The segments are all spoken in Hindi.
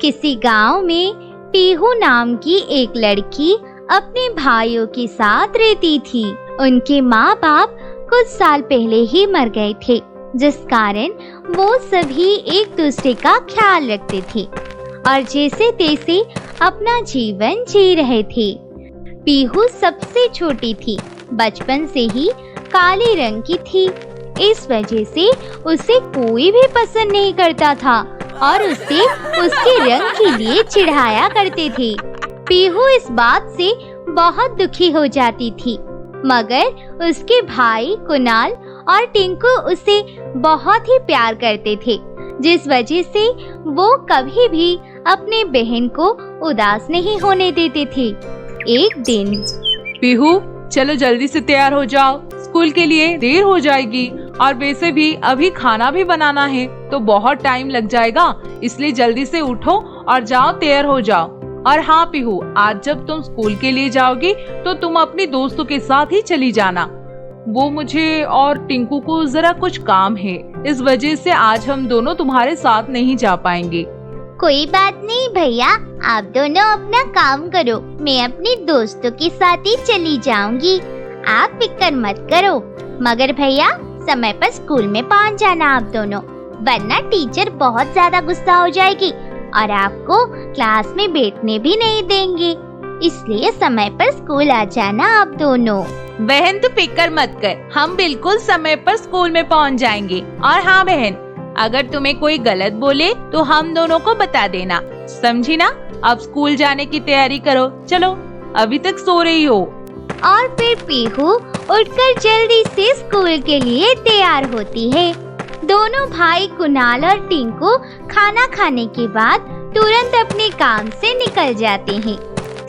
किसी गांव में पीहू नाम की एक लड़की अपने भाइयों के साथ रहती थी। उनके माँ बाप कुछ साल पहले ही मर गए थे, जिस कारण वो सभी एक दूसरे का ख्याल रखते थे और जैसे तैसे अपना जीवन जी रहे थे। पीहू सबसे छोटी थी, बचपन से ही काले रंग की थी। इस वजह से उसे कोई भी पसंद नहीं करता था और उसे उसके रंग के लिए चिढ़ाया करते थे। पीहू इस बात से बहुत दुखी हो जाती थी, मगर उसके भाई कुणाल और टिंकू उसे बहुत ही प्यार करते थे, जिस वजह से वो कभी भी अपने बहन को उदास नहीं होने देते थे। एक दिन, पीहू चलो जल्दी से तैयार हो जाओ, स्कूल के लिए देर हो जाएगी और वैसे भी अभी खाना भी बनाना है तो बहुत टाइम लग जाएगा, इसलिए जल्दी से उठो और जाओ, तैयार हो जाओ। और हाँ पीहू, आज जब तुम स्कूल के लिए जाओगी तो तुम अपनी दोस्तों के साथ ही चली जाना। वो मुझे और टिंकू को जरा कुछ काम है, इस वजह से आज हम दोनों तुम्हारे साथ नहीं जा पाएंगे। कोई बात नहीं भैया, आप दोनों अपना काम करो, मैं अपने दोस्तों के साथ ही चली जाऊंगी। आप फिक्र मत करो, मगर भैया समय पर स्कूल में पहुंच जाना आप दोनों, वरना टीचर बहुत ज्यादा गुस्सा हो जाएगी और आपको क्लास में बैठने भी नहीं देंगे। इसलिए समय पर स्कूल आ जाना आप दोनों। बहन तू फिक्र मत कर, हम बिल्कुल समय पर स्कूल में पहुंच जाएंगे। और हाँ बहन, अगर तुम्हें कोई गलत बोले तो हम दोनों को बता देना, समझी ना? अब स्कूल जाने की तैयारी करो, चलो, अभी तक सो रही हो। और फिर पीहू उठकर जल्दी से स्कूल के लिए तैयार होती है। दोनों भाई कुणाल और टिंकू खाना खाने के बाद तुरंत अपने काम से निकल जाते हैं।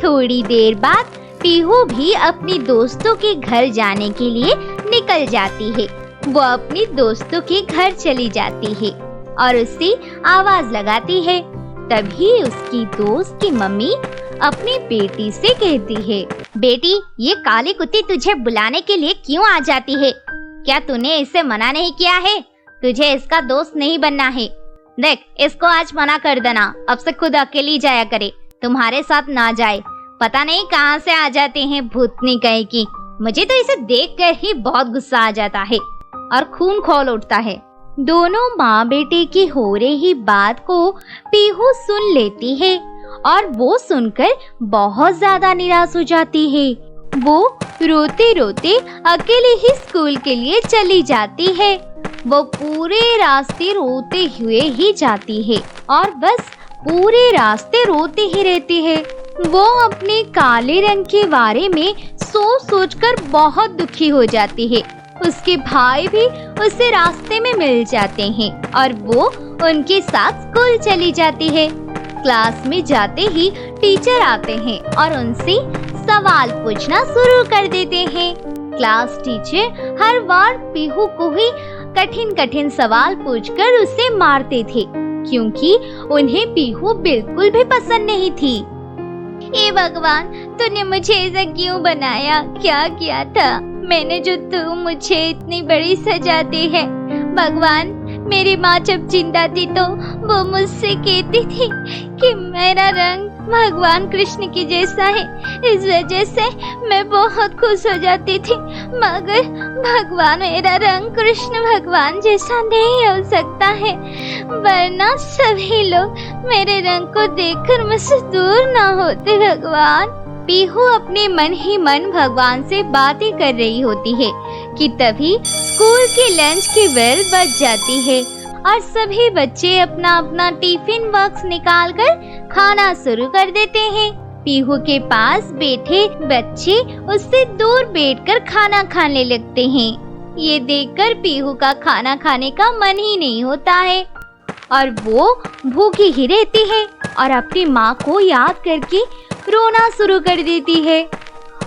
थोड़ी देर बाद पीहू भी अपनी दोस्तों के घर जाने के लिए निकल जाती है। वो अपनी दोस्तों के घर चली जाती है और उससे आवाज लगाती है। तभी उसकी दोस्त की मम्मी अपनी बेटी से कहती है, बेटी ये काली कुत्ती तुझे बुलाने के लिए क्यों आ जाती है? क्या तूने इसे मना नहीं किया है? तुझे इसका दोस्त नहीं बनना है। देख, इसको आज मना कर देना, अब से खुद अकेली जाया करे, तुम्हारे साथ ना जाए। पता नहीं कहाँ से आ जाते हैं भूतनी कहीं की। मुझे तो इसे देखकर ही बहुत गुस्सा आ जाता है और खून खौल उठता है। दोनों माँ बेटे की हो रही बात को पीहू सुन लेती है और वो सुनकर बहुत ज्यादा निराश हो जाती है। वो रोते रोते अकेले ही स्कूल के लिए चली जाती है। वो पूरे रास्ते रोते हुए ही जाती है और बस पूरे रास्ते रोते ही रहती है। वो अपने काले रंग के बारे में सोच सोचकर बहुत दुखी हो जाती है। उसके भाई भी उसे रास्ते में मिल जाते हैं और वो उनके साथ स्कूल चली जाती है। क्लास में जाते ही टीचर आते हैं और उनसे सवाल पूछना शुरू कर देते हैं। क्लास टीचर हर बार पीहू को ही कठिन कठिन सवाल पूछकर उसे मारते थे, क्योंकि उन्हें पीहू बिल्कुल भी पसंद नहीं थी। हे भगवान, तूने मुझे ऐसा क्यों बनाया? क्या किया था मैंने जो तू मुझे इतनी बड़ी सजा दी है? भगवान, मेरी माँ जब जिंदा थी तो वो मुझसे कहती थी कि मेरा रंग भगवान कृष्ण के जैसा है, इस वजह से मैं बहुत खुश हो जाती थी। मगर भगवान, मेरा रंग कृष्ण भगवान जैसा नहीं हो सकता है, वरना सभी लोग मेरे रंग को देखकर मुझसे दूर ना होते। भगवान। पीहू अपने मन ही मन भगवान से बातें कर रही होती है कि तभी स्कूल के लंच की बेल बज जाती है और सभी बच्चे अपना अपना टिफिन बॉक्स निकालकर खाना शुरू कर देते हैं। पीहू के पास बैठे बच्चे उससे दूर बैठकर खाना खाने लगते हैं। ये देखकर पीहू का खाना खाने का मन ही नहीं होता है और वो भूखी ही रहती है और अपनी माँ को याद करके रोना शुरू कर देती है।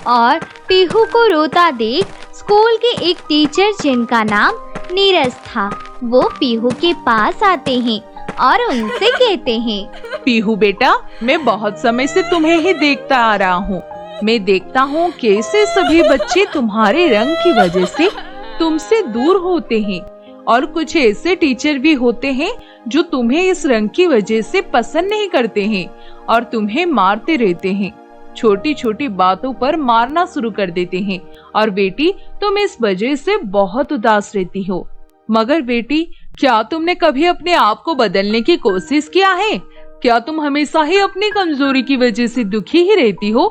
और पीहू को रोता देख स्कूल के एक टीचर, जिनका नाम नीरज था, वो पीहू के पास आते हैं और उनसे कहते हैं, पीहू बेटा, मैं बहुत समय से तुम्हें ही देखता आ रहा हूँ। मैं देखता हूँ कैसे सभी बच्चे तुम्हारे रंग की वजह से तुमसे दूर होते हैं और कुछ ऐसे टीचर भी होते हैं जो तुम्हें इस रंग की वजह से पसंद नहीं करते हैं और तुम्हें मारते रहते हैं। छोटी छोटी बातों पर मारना शुरू कर देते हैं और बेटी तुम इस वजह से बहुत उदास रहती हो। मगर बेटी, क्या तुमने कभी अपने आप को बदलने की कोशिश किया है? क्या तुम हमेशा ही अपनी कमजोरी की वजह से दुखी ही रहती हो?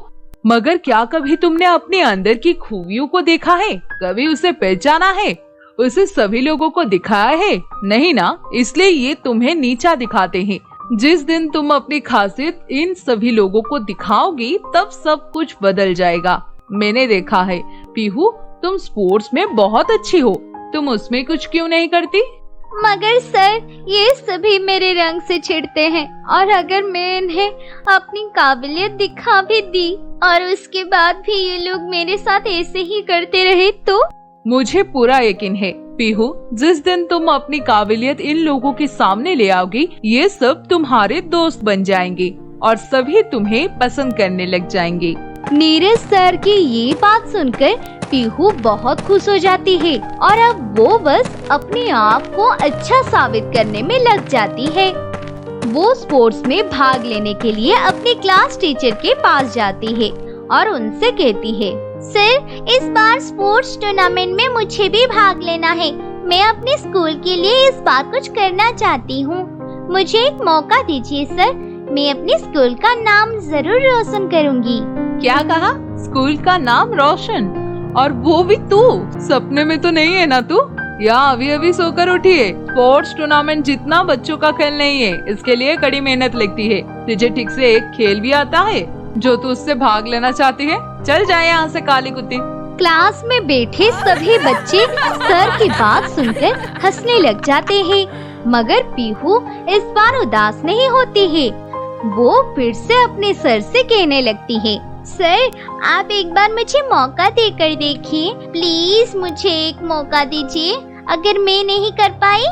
मगर क्या कभी तुमने अपने अंदर की खूबियों को देखा है? कभी उसे पहचाना है? उसे सभी लोगों को दिखाया है? नहीं ना, इसलिए ये तुम्हें नीचा दिखाते हैं। जिस दिन तुम अपनी खासियत इन सभी लोगों को दिखाओगी तब सब कुछ बदल जाएगा। मैंने देखा है पीहू, तुम स्पोर्ट्स में बहुत अच्छी हो, तुम उसमें कुछ क्यों नहीं करती? मगर सर, ये सभी मेरे रंग से चिढ़ते हैं और अगर मैं इन्हें अपनी काबिलियत दिखा भी दी और उसके बाद भी ये लोग मेरे साथ ऐसे ही करते रहे तो? मुझे पूरा यकीन है पीहू, जिस दिन तुम अपनी काबिलियत इन लोगों के सामने ले आओगी, ये सब तुम्हारे दोस्त बन जाएंगे और सभी तुम्हें पसंद करने लग जाएंगे। नीरज सर की ये बात सुनकर पीहू बहुत खुश हो जाती है और अब वो बस अपने आप को अच्छा साबित करने में लग जाती है। वो स्पोर्ट्स में भाग लेने के लिए अपने क्लास टीचर के पास जाती है और उनसे कहती है, सर, इस बार स्पोर्ट्स टूर्नामेंट में मुझे भी भाग लेना है। मैं अपने स्कूल के लिए इस बार कुछ करना चाहती हूँ। मुझे एक मौका दीजिए सर, मैं अपने स्कूल का नाम जरूर रोशन करूँगी। क्या कहा? स्कूल का नाम रोशन? और वो भी तू? सपने में तो नहीं है ना तू? या अभी अभी सोकर उठी है? स्पोर्ट्स टूर्नामेंट जितना बच्चों का खेल नहीं है, इसके लिए कड़ी मेहनत लगती है। तुझे ठीक से एक खेल भी आता है जो तू उससे भाग लेना चाहती है? चल जाए यहाँ से काली कुत्ती। क्लास में बैठे सभी बच्चे सर की बात सुनकर हंसने लग जाते हैं, मगर पीहू इस बार उदास नहीं होती है। वो फिर से अपने सर से कहने लगती है, सर, आप एक बार मुझे मौका देकर देखिए, प्लीज मुझे एक मौका दीजिए। अगर मैं नहीं कर पाई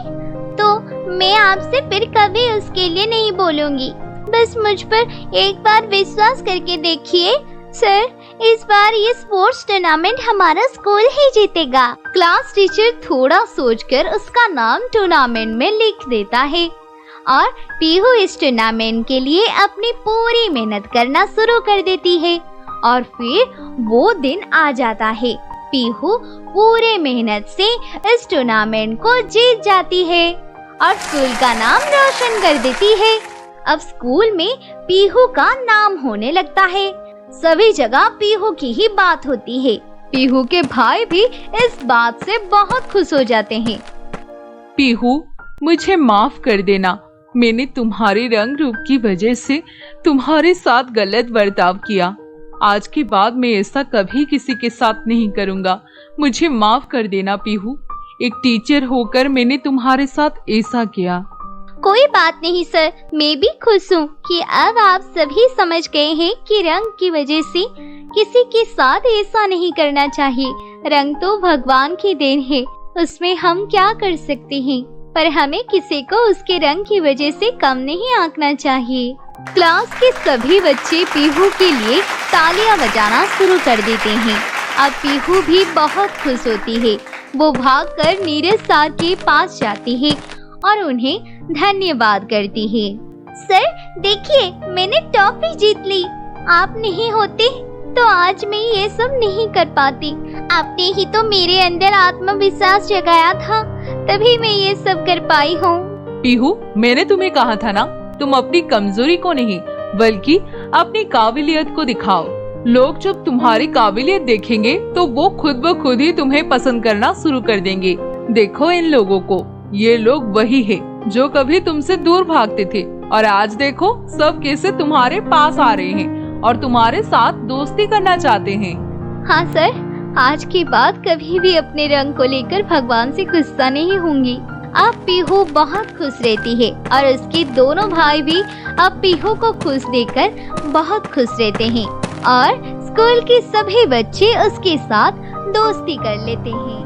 तो मैं आपसे फिर कभी उसके लिए नहीं बोलूंगी। बस मुझ पर एक बार विश्वास करके देखिए सर, इस बार ये स्पोर्ट्स टूर्नामेंट हमारा स्कूल ही जीतेगा। क्लास टीचर थोड़ा सोचकर उसका नाम टूर्नामेंट में लिख देता है और पीहू इस टूर्नामेंट के लिए अपनी पूरी मेहनत करना शुरू कर देती है और फिर वो दिन आ जाता है। पीहू पूरे मेहनत से इस टूर्नामेंट को जीत जाती है और स्कूल का नाम रोशन कर देती है। अब स्कूल में पीहू का नाम होने लगता है। सभी जगह पीहू की ही बात होती है। पीहू के भाई भी इस बात से बहुत खुश हो जाते हैं। पीहू, मुझे माफ कर देना, मैंने तुम्हारे रंग रूप की वजह से तुम्हारे साथ गलत बर्ताव किया। आज के बाद मैं ऐसा कभी किसी के साथ नहीं करूँगा। मुझे माफ कर देना पीहू, एक टीचर होकर मैंने तुम्हारे साथ ऐसा किया। कोई बात नहीं सर, मैं भी खुश हूँ कि अब आप सभी समझ गए हैं कि रंग की वजह से किसी के साथ ऐसा नहीं करना चाहिए। रंग तो भगवान की देन है, उसमें हम क्या कर सकते हैं, पर हमें किसी को उसके रंग की वजह से कम नहीं आंकना चाहिए। क्लास के सभी बच्चे पीहू के लिए तालियां बजाना शुरू कर देते हैं। अब पीहू भी बहुत खुश होती है। वो भागकर नीरज सर के पास जाती है और उन्हें धन्यवाद करती है। सर, देखिए, मैंने ट्रॉफी जीत ली। आप नहीं होते तो आज मैं ये सब नहीं कर पाती। आपने ही तो मेरे अंदर आत्मविश्वास जगाया था, तभी मैं ये सब कर पाई हूँ। पीहू, मैंने तुम्हें कहा था ना, तुम अपनी कमजोरी को नहीं बल्कि अपनी काबिलियत को दिखाओ। लोग जब तुम्हारी काबिलियत देखेंगे तो वो खुद ब खुद ही तुम्हें पसंद करना शुरू कर देंगे। देखो इन लोगों को, ये लोग वही है जो कभी तुमसे दूर भागते थे और आज देखो सब कैसे तुम्हारे पास आ रहे हैं और तुम्हारे साथ दोस्ती करना चाहते हैं। हाँ सर, आज के बाद कभी भी अपने रंग को लेकर भगवान से गुस्सा नहीं होंगी। अब पीहू बहुत खुश रहती है और उसके दोनों भाई भी अब पीहू को खुश देखकर बहुत खुश रहते हैं और स्कूल के सभी बच्चे उसके साथ दोस्ती कर लेते हैं।